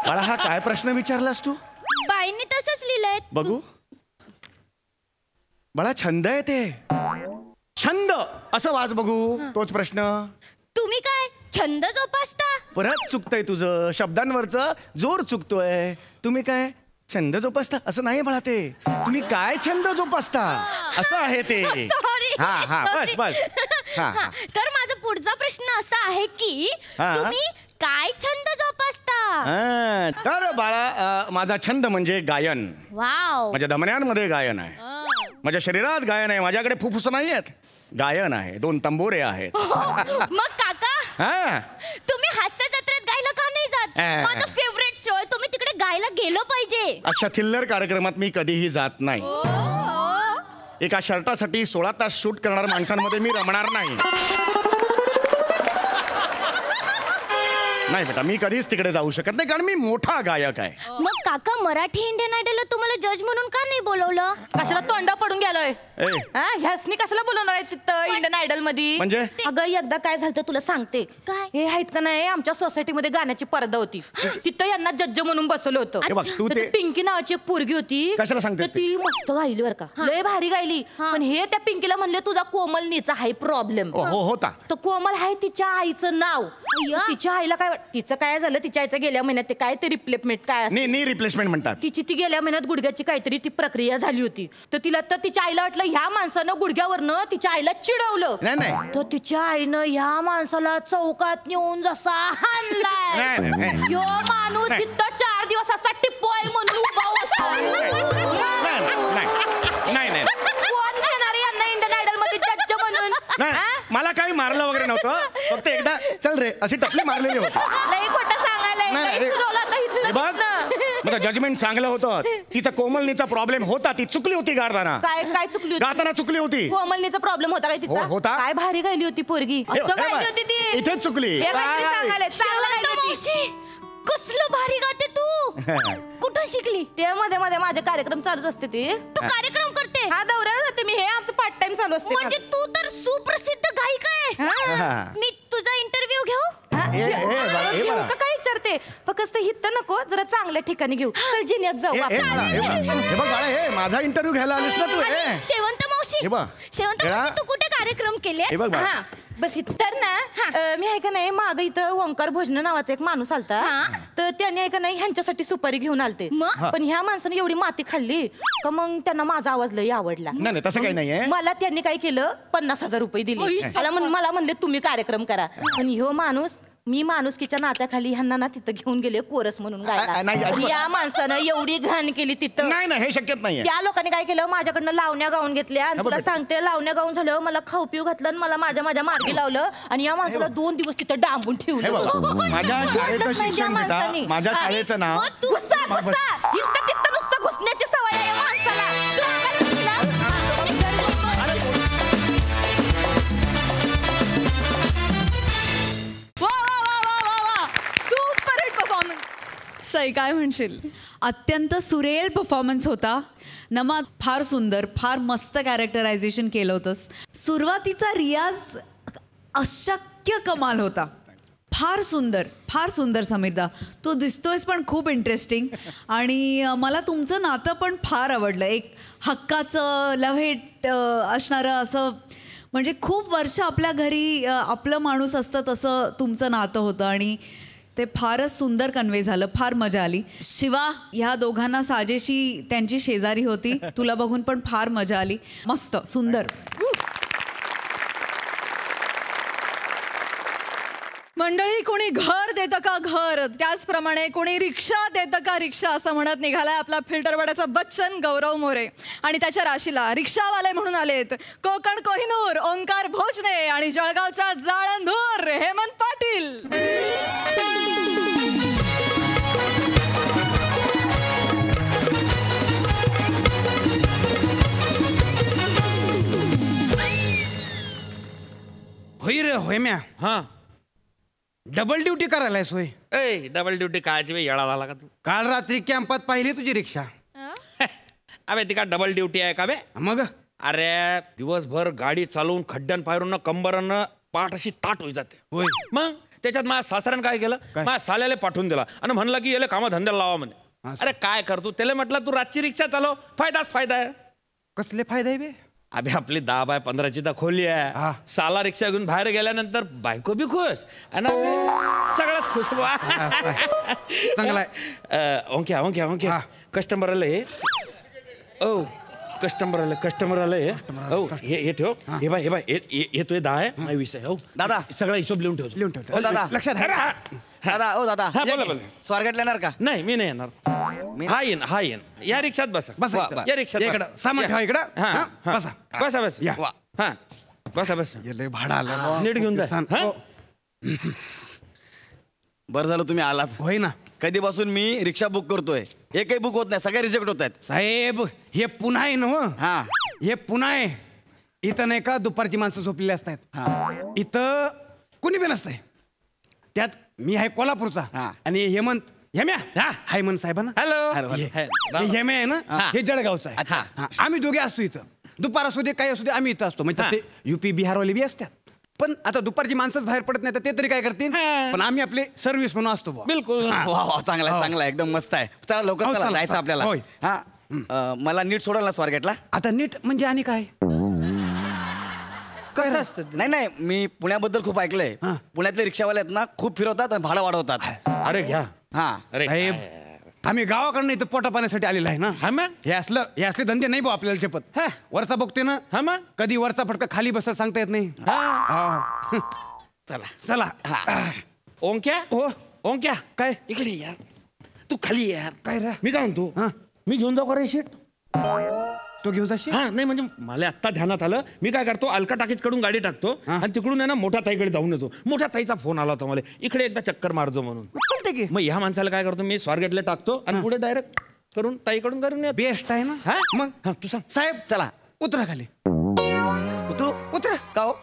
बाळा हा काय प्रश्न विचारलास तू? बाईंनी तसंच लिहिलंय. बघू बाळा, छंद आहे ते. छंद असं वाच बघू. तोच प्रश्न. तुम्ही काय छंद जोपासता? परत चुकतंय तुझं. शब्दांवरचं जोर चुकतोय. तुम्ही काय छंद जोपासता असं नाही बाळा. ते तुम्ही काय छंद जोपासता असं आहे ते. बस. तर माझा पुढचा प्रश्न असा आहे की तुम्ही काय छंद जोपासता? तर बाळा माझा छंद म्हणजे गायन. वाव. माझ्या धमन्यांमध्ये गायन आहे. माझ्या शरीरात गायन आहे. माझ्याकडे फुफ्फुस नाही आहेत. गायन आहे. 2 तंबोरे आहेत. मग काका तुम्ही हास्य जत्रेत गायला का नाही जात? माझा फेवरेट शो आहे. तुम्ही तिकडे गायला गेलो पाहिजे. अशा थिल्लर कार्यक्रमात मी कधीही जात नाही. एका शर्टासाठी 16 तास शूट करणाऱ्या माणसांमध्ये मी रमणार नाही. नाही बेटा, मी कधीच तिकडे जाऊ शकत नाही, कारण मी मोठा गायक आहे. मग काका मराठी इंडियन आयडलला तुम्हाला जज म्हणून का नाही बोलवलं? कशाला तोंडा पडून गेलोय? ह्यासनी कशाला बोलवणार आहे तिथं इंडियन आयडल मध्ये? म्हणजे अगं एकदा काय झालं तुला सांगते. काय? हे आहेत का नाही, आमच्या सोसायटीमध्ये गाण्याची स्पर्धा होती. तिथं यांना जज म्हणून बसवलं होतं. पिंकी नावाची एक पोरगी होती. कशाला सांगतेस? ती मस्त गायली बरं का, लय भारी गायली. पण हे त्या पिंकीला म्हणले तुझा कोमलनीचा हाय प्रॉब्लेम होता. तर कोमल आहे तिच्या आईचं नाव. तिच्या आईला काय तिचं काय झालं, तिच्या आईचं गेल्या महिन्यात ते काय ते रिप्लेसमेंट काय नी रिप्लेसमेंट म्हणतात. तिची ती गेल्या महिन्यात गुडघ्याची काहीतरी ती प्रक्रिया झाली होती. तर तिला तर तिच्या आईला वाटलं ह्या माणसानं गुडघ्यावरनं तिच्या आईला चिडवलं. तर तिच्या आईनं ह्या माणसाला चौकात नेऊन जसा हाणलाय. यो माणूस तिथं 4 दिवस असा टिप्पोय म्हणून उभा होता. कोण घेणार यांना इंडियन आयडल मध्ये जज म्हणून? मला काही मारलं वगैरे नव्हतं, फक्त एकदा चल रे अशी टपली मारलेली होती. लई खोटं सांगायला. बघ माझं जजमेंट चांगलं होतं. तिचा कोमलनीचा प्रॉब्लेम होता, ती चुकली होती गाताना. काय चुकली होती? गाताना चुकली होती. कोमलनीचा प्रॉब्लेम होता काय तिचा? होता. काय भारी गायली होती पोरगी. इथेच चुकली. कसलं भारी गाते तू. कुठं शिकली? ते मध्ये मध्ये माझे कार्यक्रम चालूच असते. ते तू कार्यक्रम करते? हा दौऱ्याला जाते मी. हे आमचं पार्ट टाइम चालू असते. म्हणजे तू तर सुप्रसिद्ध गायिका आहेस. मी तुझा इंटरव्ह्यू घेऊ? काय विचारते फक्त हित नको, जरा चांगल्या ठिकाणी घेऊ. तर जिन्यात जाऊ. माझा इंटरव्ह्यू घ्यायला आलीस ना तू? शेवंत मावशी, तू कुठे कार्यक्रम केले? बस तर ना मी आहे का नाही माग इथं ओंकार भोजन नावाचा एक माणूस आलता. तर त्याने आहे का नाही ह्यांच्यासाठी सुपारी घेऊन आलते. पण ह्या माणसाने एवढी माती खाल्ली का मग त्यांना माझा आवाज लई आवडला. नाही तसं काही नाहीये. मला त्यांनी काय केलं 50,000 रुपये दिले. मला म्हणले तुम्ही कार्यक्रम करा. पण ह्यो माणूस मी माणुसकीच्या नात्याखाली ह्यांना ना तिथं घेऊन गेले कोरस म्हणून गायला. या माणसानं एवढी घाण केली तिथं. नाही हे शक्यच नाही. त्या लोकांनी काय केलं माझ्याकडनं लावण्या गाऊन घेतल्या. आणि तुला सांगते लावण्या गाऊन झालं मला खाऊ पिऊ घातलं आणि मला माझ्या मार्गी लावलं. आणि या माणसाला 2 दिवस तिथं डांबून ठेवलं. माझ्या शाळेचं शिक्षण बेटा, माझ्या शाळेचं नाव तिथं नुसतं घुसण्याची सवय आहे या माणसाला. सई काय म्हणशील? अत्यंत सुरेल परफॉर्मन्स होता. नमा फार सुंदर, फार मस्त कॅरेक्टरायझेशन केलं होतंस. सुरुवातीचा रियाज अशक्य कमाल होता. फार सुंदर समीरदा. तू दिसतोयस पण खूप इंटरेस्टिंग. आणि मला तुमचं नातं पण फार आवडलं. एक हक्काचं लव्हेट असणारं असं, म्हणजे खूप वर्ष आपल्या घरी आपलं माणूस असतं तसं तुमचं नातं होतं आणि ते फारच सुंदर कन्वे झालं. फार मजा आली. शिवा, ह्या दोघांना साजेशी त्यांची शेजारी होती. तुला बघून पण फार मजा आली. मस्त सुंदर. मंडळी, कोणी घर देतं का घर, त्याचप्रमाणे कोणी रिक्षा देतं का रिक्षा असं म्हणत निघालाय आपला फिल्टरवाड्याचा बच्चन गौरव मोरे. आणि त्याच्या राशीला रिक्षावाले म्हणून आलेत कोकण कोहिनूर ओंकार भोजने आणि जळगावचा जाळंधूर हेमंत पाटील. होय रे होय म्या. हा डबल ड्युटी करायला सोय. ए डबल ड्युटी कायची वेळ येळा झाला का तू? काल रात्री कॅम्पात पाहिली तुझी रिक्षा. अबे ती का डबल ड्युटी आहे का बे? मग अरे दिवसभर गाडी चालवून खड्ड्यान पायरून कंबरनं पाठ अशी ताट होई जाते. होय. मग त्याच्यात माझ्या सासऱ्यानं काय केलं, माझ्या साल्याला पाठवून दिला आणि म्हणलं की याला कामधंद्याला लावा म्हणे. अरे काय करतो त्याला म्हटलं तू रातची रिक्षा चालव, फायदाच फायदा आहे. कसले फायदा आहे बे? अबे आपली 10 बाय 15ची तर खोली आहे. साला रिक्षा घेऊन बाहेर गेल्यानंतर बायको बी खुश आणि सगळंच खुश. चांगला ओंक्या ओंक्या ओंक्या कस्टमर आले. ओ कस्टमर आले. हो हे ठेव. हे बाय हे तो 10 आहे, 20 आहे. हो दादा सगळा हिशोब लिहून ठेव. ओ दादा लक्षात दादा ओ दादा हा बोला बोला. स्वारगेटला येणार का? नाही मी नाही येणार. हा येईन या रिक्षात बसा. या रिक्षात इकडं सामान ठेवा इकडं. हा बसा बसा बस या. हा बसा बस. लय भाडं आलं. नीट घेऊन जा. हा? बरं झालं तुम्ही आलात. होय ना. कधीपासून मी रिक्षा बुक करतोय, एकही बुक होत नाही, सगळे रिजेक्ट होत आहेत. साहेब हे पुन्हा आहे ना. हा हे पुन्हा आहे. इथं नाही का दुपारची माणसं झोपलेली असतात. इथं कुणी बी नसतंय. त्यात मी आहे कोल्हापूरचा आणि हेम्या हेमंत साहेबांना. हॅलो हेम्या आहे ना, हे जळगावचा आहे. अच्छा. आम्ही दोघे असतो इथं. दुपार असू दे काही असू दे आम्ही इथं असतो. म्हणजे तसे युपी बिहारवाले बी असतात. पण आता दुपारची माणसंच बाहेर पडत नाही तर ते तरी काय करतील. पण आम्ही आपले सर्व्हिस म्हणून असतो. बिलकुल. वा चांगला आहे, चांगला आहे, एकदम मस्त आहे. चला लवकर चला, जायचं आपल्याला. हा मला नीट सोडाल ना स्वारगेटला? आता नीट म्हणजे आणि काय कसं असतं? नाही मी पुण्याबद्दल खूप ऐकलंय. पुण्यातले रिक्षावाले आहेत ना, खूप फिरवतात आणि भाडं वाढवतात. अरे घ्या. हा अरे साहेब आम्ही गावाकडनं इथं पोटा पाण्यासाठी आलेला आहे ना. हा मग हे असले धंदे नाही भाऊ आपल्याला चपत. वरचा बघते ना. हा मग कधी वरचा फटका खाली बसत सांगता येत नाही. चला ओंक्या ओंक्या काय इकडे यार, तू खाली यार. काय रे? मी काय म्हणतो, मी घेऊन जाऊ का रे शीट? तो घेऊन जाशील? हा नाही म्हणजे मला आत्ता ध्यानात आलं. मी काय करतो, अलका टाकीज कडून गाडी टाकतो आणि तिकडून आहे ना मोठ्या ताईकडे जाऊन येतो. मोठ्या ताईचा फोन आला होता मला, इकडे एकदा चक्कर मारजो म्हणून. चालते की. मग ह्या माणसाला काय करतो मी, स्वारगेटला टाकतो आणि पुढे डायरेक्ट करून ताईकडून करून येतो. बेस्ट आहे ना. हा मग तू सांग. साहेब चला उतरा खाली. उतरा का हो?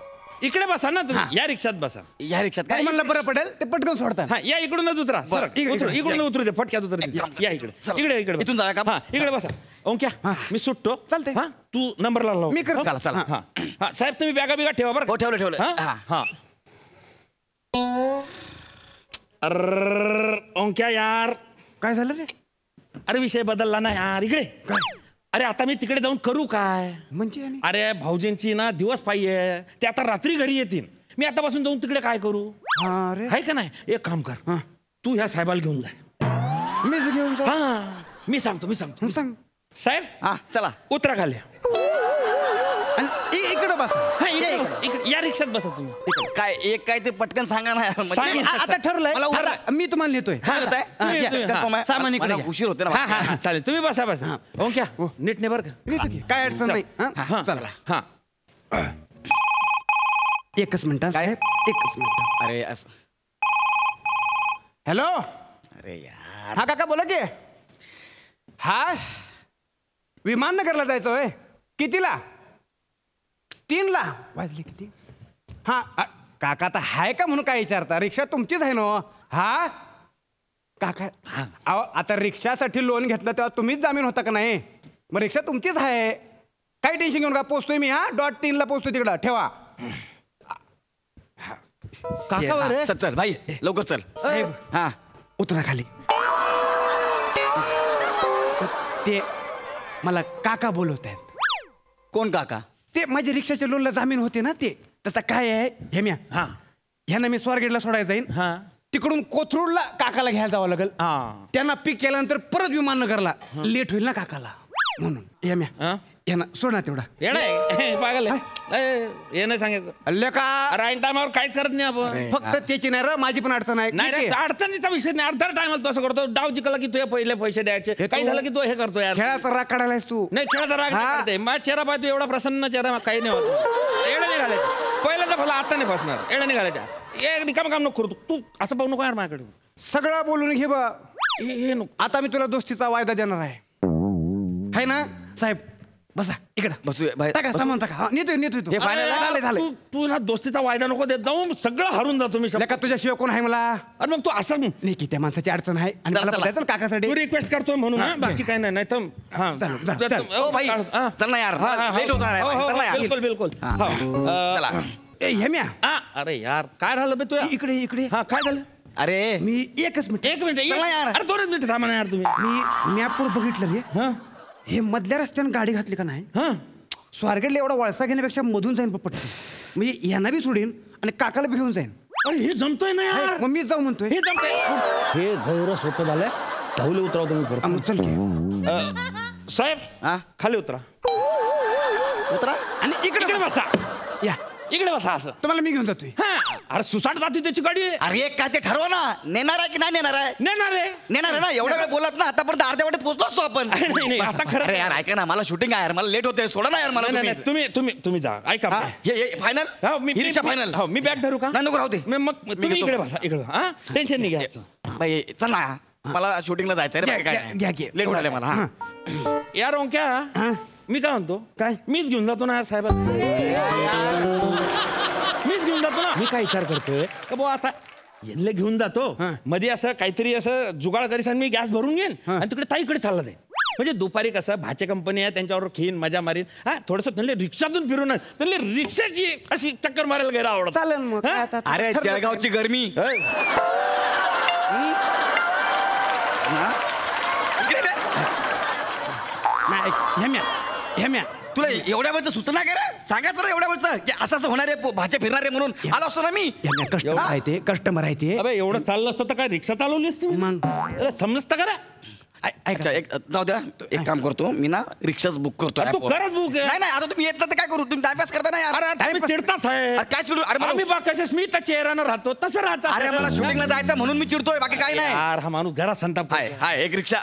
इकडे बसा ना तुम्ही, या रिक्षात बसा. या रिक्षात काय मला बरं पडेल ते पटकन सोडतात. हा या इकडूनच उतरा. सर इकडून उतरू दे, फटक्यात उतरू दे. या इकडे इकडे इथून जाऊया का? हा इकडे बसा. ओंक्या मी सुटतो. चालते. हा तू नंबरला लाव. मी करतो. चला चला. हा साहेब तुम्ही बॅगा बिगा ठेवा बरं. हो ठेवलं. हा अरे ओंक्या यार काय झालं रे? अरे विषय बदलला ना यार. इकडे अरे आता मी तिकडे जाऊन करू काय म्हणजे? अरे भाऊजींची ना दिवस पाहिजे, ते आता रात्री घरी येतील. मी आतापासून जाऊन तिकडे काय करू? आहे का नाही, एक काम कर, तू ह्या साहेबाला घेऊन जा. मीच घेऊन जा. हा मी सांगतो सांग. साहेब हा चला उतरा खाली. इकडं बसा. या रिक्षात बसा तुम्ही. काय ते पटकन सांगा ना. आता ठरलंय. मी तुम्हाला नेतोय. सामान इकडे घ्या. उशीर होते ना. चालेल तुम्ही बसा. ओंक्या नीट ने बरं का, काय अडचण नाही. चला. हा एकच मिनिट साहेब, एकच मिनिट. अरे असं. हॅलो. अरे यार. हा काका बोला की. हा विमाननगरला जायचं होय. कितीला? 3ला. वाजले किती? हा काका आता हाय का म्हणून काय विचारता? रिक्षा तुमचीच आहे ना. हा काका अहो, आता रिक्षासाठी लोन घेतलं तेव्हा तुम्हीच जामीन होता का नाही? मग रिक्षा तुमचीच आहे, काही टेन्शन घेऊन का. पोचतोय मी. 3:3 पोचतोय तिकडं, ठेवा. काका चल चल भाई लवकर चल. साहेब हा उतरा खाली. ते मला काका बोलवत आहेत. कोण काका? ते माझ्या रिक्षाच्या लोनला जामीन होते ना ते. आता काय आहे हेम्या, ह्यांना मी स्वारगेटला सोडायला जाईन, तिकडून कोथरूडला काकाला घ्यायला जावं लागेल. त्यांना पिक केल्यानंतर परत विमाननगरला लेट होईल ना काकाला, म्हणून हेम्या यांना सोडा तेवढा. पागल हे नाही सांगायचं अल्ले का राईन टायमावर काय करत नाही आपण. फक्त त्याची नाही रे, माझी पण अडचण आहे. नाही रे, अडचणीचा विषय नाही. अर्धा टायमाला तू असं करतो, डाव जिंकला की तुझे पहिले पैसे द्यायचे, काही झालं की तू हे करतो यार. खेळाचा राग काढायलास तू. नाही खेळाचा राग नाही काढते. माझा चेहरा पाय तू एवढा प्रसन्न चेहरा काही नाही होत. एवढं नाही घालायचं पहिल्यांदा फला, आता नाही फसणार. एवढं नाही घालायच्या. एक रिकाम काम नको करू तू. असं पाहू नको यार माझ्याकडे. सगळं बोलून घे बा. हे नको. आता मी तुला दोस्तीचा वायदा देणार आहे ना साहेब. बसा इकडं. बसू टाका सामान टाका. नेतोय झालं. तू ना दोस्तीचा वायदा नको देत जाऊ, सगळं हरून जातो मी. का तुझ्याशिवाय कोण आहे मला? अरे मग तू असं नाही की त्या माणसाची अडचण आहे आणि मला पटायचं ना काकासाठी. तू रिक्वेस्ट करतोय म्हणून, बाकी काय नाही. नाही तर भाई चल ना यार, लेट होत आहे. बिलकुल बिलकुल. चला हेम्या. अरे यार काय झालं बे तू? इकडे. हा काय झालं? अरे मी एकच मिनिट. एक मिनिट यार. अरे 2 मिनिट थांबा ना यार तुम्ही. मी मॅपवर बघितलं रे. हे मधल्या रस्त्याने गाडी घातली का नाही, स्वारगेटला एवढा वळसा घेण्यापेक्षा मधून जाईन पटकन. म्हणजे यांना बी सोडीन आणि काकाला बी घेऊन जाईन. अरे हे जमतोय ना यार. मग मी जाऊ म्हणतोय. हे जमतंय. हे गैर सोपं झालंय. धावले उतराव तुम्ही परत. चल की. साहेब खाली उतरा. आणि इकडे बसा. या इकडे बसा. असं तुम्हाला मी घेऊन जातोय. अरे सुसाट जाती त्याची गाडी. अरे काय ते ठरवा ना, नेणार आहे की नाही नेणार आहे? नेणार आहे ना. एवढा वेळ बोलत ना, आतापर्यंत अर्ध्या वाटेत पोहोचलो असतो आपण. नाही, आता खरं. अरे यार ऐका ना, मला शूटिंग आहे यार, मला लेट होते. सोडा ना यार मला. तुम्ही जा. ऐका हे फायनल. रिक्षा फायनल. मी बॅग धरू का? नाही नको राहू दे. मग तुम्ही इकडे बसा. इकडे टेन्शन नाही घ्यायचं. बाई चल ना, मला शूटिंगला जायचं रे. काय लेट झालं मला. यार ओंक्या, मी काय म्हणतो, काय मीच घेऊन जातो ना साहेब. मीच घेऊन जातो ना. मी काय विचार करतोय का भाऊ, आता यांना घेऊन जातो, मध्ये असं काहीतरी असं जुगाड करीस आणि मी गॅस भरून घेईन आणि तिकडे ताईकडे चालला जाईल. म्हणजे दुपारी कसं भाचे कंपनी आहे, त्यांच्यावर खीन मजा मारीन. थोडस त्यांना रिक्षातून फिरून त्यांना रिक्षाची अशी चक्कर मारायला गेला आवडत. चालेल मग. अरे जळगावची गरमी. हेम्या तुला एवढ्या वेळचं सूचना काय रे? सांगायचं ना एवढ्या वेळचं की असं असं होणार आहे, भाचे फिरणार आहे म्हणून आलो असतो ना मी. कस्टमर आहे ते. अबे एवढं चाललं असतं तर काय रिक्षा चालवली असती मग. अरे समजतं का रे? अच्छा जाऊ द्या, एक काम करतो मी ना, रिक्षाच बुक करतो. तू खरंच बुक. नाही आता तुम्ही येत तर काय करू, तुम्ही टाइमपास करता ना यार. अरे चिडताच आहे. काय चिडू? अरे मी बा कशाच मी तर चेहऱ्यानं राहतो तसं राहतो. अरे मला शूटिंगला जायचं म्हणून मी चिडतोय, बाकी काय नाही. यार हा माणूस घरात संताप. हाय एक रिक्षा.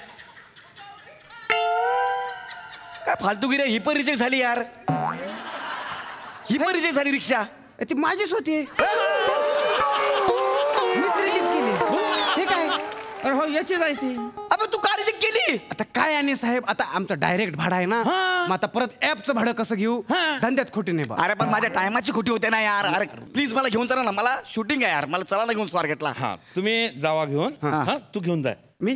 काय फालतूगिरी, ही पण रिजेक्ट झाली यार. ही पण रिजेक्ट झाली रिक्षा. ती माझीच होती. हे काय? अरे हो याची जायची. अबे तू का रिजेक्ट केली? आता काय आणि साहेब, आता आमचं डायरेक्ट भाडं आहे ना, मग आता परत ऍपचं भाडं कसं घेऊ? धंद्यात खोटी नाही बा. अरे पण माझ्या टायमाची खोटी होते ना यार. अरे प्लीज मला घेऊन चला ना, मला शूटिंग आहे यार, मला चला ना घेऊन स्वारगेटला. हा तुम्ही जावा घेऊन. तू घेऊन जाय. मी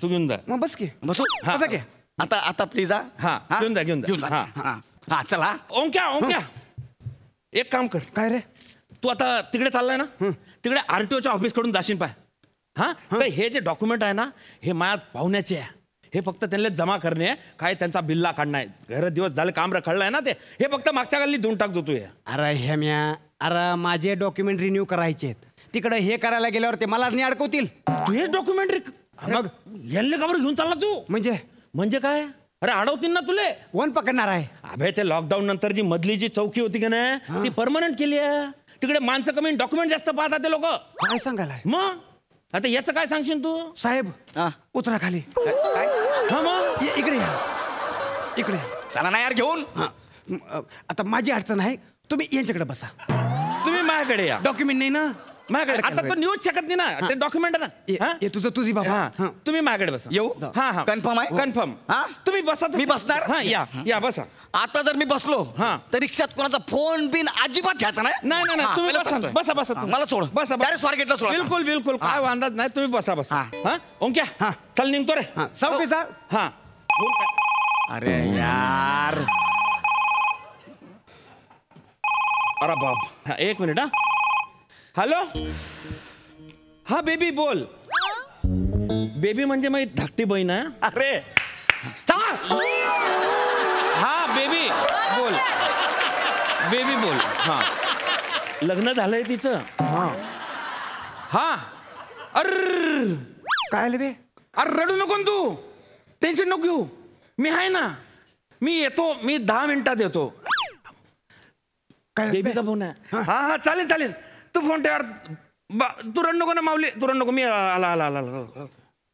तू घेऊन जाय. मग बस की. बसू बसा की. आता प्लीज. घेऊन जा. हा चला. ओंक्या एक काम कर. काय रे? तू आता तिकडे चाललाय ना, तिकडे आरटीओच्या ऑफिस कडून जाशील पाय. तर हे जे डॉक्युमेंट आहे ना, हे मायात पाहुण्याचे आहे. हे फक्त त्यांना जमा करणे आहे, काय त्यांचा बिल्ला काढणं आहे. घर दिवस झाले काम रखडलंय ना, ते हे फक्त मागच्या गल्ली देऊन टाकतो तू. अरे हेम्या, अरे माझे डॉक्युमेंट रिन्यू करायचे तिकडे, हे करायला गेल्यावर ते मला नाही अडकवतील. तू हे डॉक्युमेंट मग यांना का बरं घेऊन चालला तू? म्हणजे काय? अरे अडवतील ना तुले. कोण पकडणार आहे? अबे ते लॉकडाऊन नंतर जी मधली जी चौकी होती की नाही, ती परमनंट केली आहे. तिकडे माणसं कमी, डॉक्युमेंट जास्त पाहतात ते लोक. काय सांगायला? मग आता याचं काय सांगशील तू? साहेब उतरा खाली. मग इकडे या, इकडे चला ना यार घेऊन. आता माझी अडचण आहे, तुम्ही यांच्याकडे बसा. तुम्ही माझ्याकडे या. डॉक्युमेंट नाही ना? माझ्याकडे आता तो न्यूज शकत नाही ना ते डॉक्युमेंट आहे ना तुझं तुझी बाबा तुम्ही माझ्याकडे बसा येऊ हा हा कन्फर्म आहे कन्फर्म तुम्ही बसा मी बसणार हा या बसा आता जर मी बसलो तर रिक्षात कोणाचा फोन बिन अजिबात घ्यायचा नाही नाही तुम्ही बसा बसा मला सोड बसा स्वारगेटला सोड बिलकुल बिलकुल काय वांदाच नाही तुम्ही बसा हा ओंक्या चल निघतो रे सावकीचा हा अरे यार अरे बाप एक मिनिट हॅलो हा बेबी बोल बेबी म्हणजे माझी धाकटी बहीण आहे अरे हा बेबी बोल बेबी बोल हा लग्न झालंय तिचं हा अर काय बे अरे रडू नको तू टेन्शन नको घेऊ मी आहे ना मी येतो मी 10 मिनिटात येतो बेबीचा फोन आहे हा चालेल चालेल तू फोन ठेव तू रड नको ना माऊली तू रड नको मी आला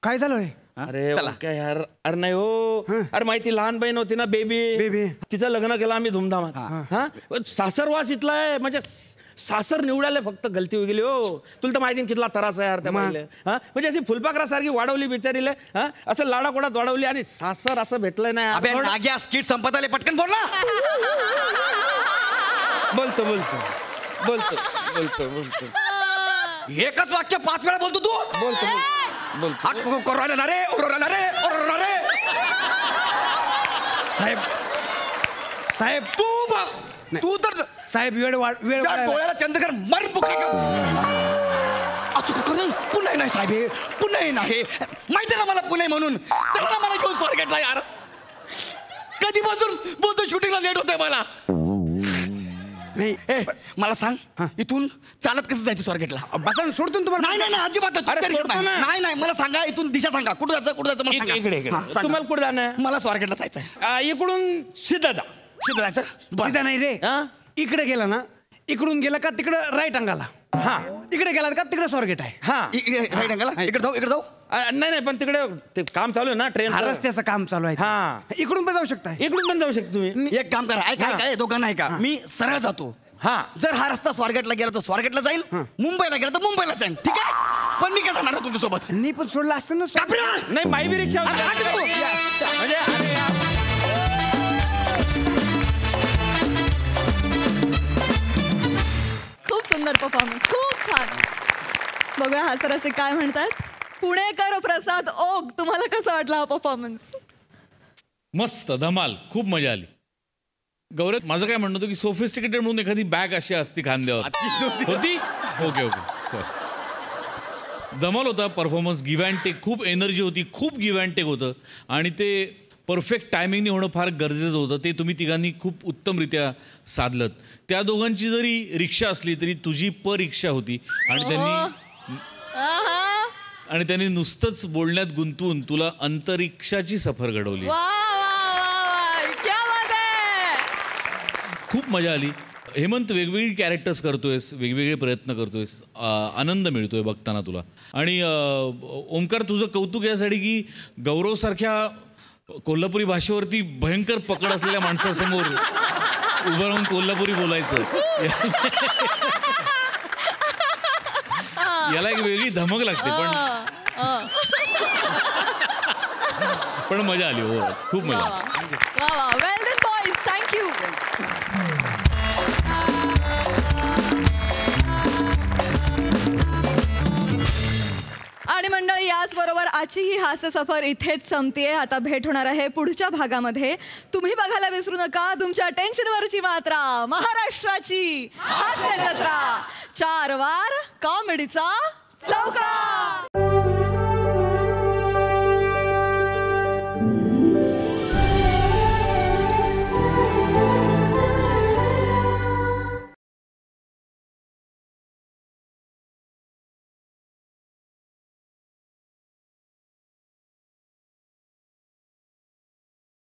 काय झालं अरे काय यार अरे नाही हो अरे माहिती लहान बहीण होती ना बेबी तिचं लग्न केलं आम्ही धुमधामात हा सासरवास इथला आहे म्हणजे सासर निवडायला फक्त गलती होई गेली हो तुला तर माहिती कितला त्रास आहे यार त्या म्हणजे अशी फुलपाखरासारखी वाढवली बिचारीला असं लाडाकोडात वाढवली आणि सासर असं भेटलंय नाही स्किट संपत आले पटकन बोल ना बोलतो एकच वाक्य 5 वेळा बोलतो तू बोलतो रे साहेब तू तर साहेब वेळ डोळ्याला चंद्रकर मर पुन्हा नाही साहेब पुन्हा नाही माहिती ना मला पुणे म्हणून चला ना मला घेऊन स्वारगेटला यार कधीपासून बोलतो शूटिंगला लेट होतंय मला नाही मला सांग इथून चालत कसं जायचं स्वारगेटला बसा सोडतो तुम्हाला नाही अजिबात नाही मला सांगा इथून दिशा सांगा कुठं जायचं इकडे तुम्हाला कुठं जाणं मला स्वारगेटला जायचं इकडून सीधा जायचं सीधा नाही रे इकडे गेला ना इकडून गेला का तिकडं राईट अंगाला हा इकडे गेला का तिकडे स्वारगेट आहे हा राईट अंगाला इकडे जाऊ नाही पण तिकडे ते काम चालू आहे ना ट्रेन रस्त्याचं काम चालू आहे हा इकडून पण जाऊ शकता इकडून पण जाऊ शकता तुम्ही एक काम करा काय दोघांना आहे का मी सरळ जातो हा जर हा रस्ता स्वारगेटला गेला तर स्वारगेटला जाईल मुंबईला गेला तर मुंबईला जाईल ठीक आहे पण मी काय जाणार तुझ्यासोबत मी पण सोडलं असतं ना नाही माई बी रिक्षा खूप सुंदर परफॉर्मन्स खूप छान बघूया हास्यरसिक काय म्हणतात पुणेकर प्रसाद ओक तुम्हाला कसं वाटला हा परफॉर्मन्स मस्त धमाल खूप मजा आली गौरव माझं काय म्हणणं होतं की सोफिस्टिकेटेड म्हणून एखादी बॅग अशी असती खांद्यावर होती ओके धमाल होता परफॉर्मन्स गिव्ह अँड टेक खूप एनर्जी होती खूप गिव्ह अँड टेक होतं आणि ते परफेक्ट टायमिंगने होणं फार गरजेचं होतं ते तुम्ही तिघांनी खूप उत्तमरित्या साधलत त्या दोघांची जरी रिक्षा असली तरी तुझी परीक्षा होती आणि त्यांनी नुसतंच बोलण्यात गुंतवून तुला अंतरिक्षाची सफर घडवली खूप मजा आली हेमंत वेगवेगळी कॅरेक्टर्स करतोयस वेगवेगळे प्रयत्न करतोयस आनंद मिळतोय बघताना तुला आणि ओंकार तुझं कौतुक यासाठी की गौरवसारख्या कोल्हापुरी भाषेवरती भयंकर पकड असलेल्या माणसासमोर उभं राहून कोल्हापुरी बोलायचं याला एक वेगळी धमक लागते पण मजा आली हो खूप मजा थँक्यू आणि मंडळी याचबरोबर आजची ही हास्य सफर इथेच संपतेय आता भेट होणार आहे पुढच्या भागामध्ये तुम्ही बघायला विसरू नका तुमच्या टेन्शनवरची मात्रा महाराष्ट्राची हास्य जत्रा 4 वार कॉमेडीचा चौका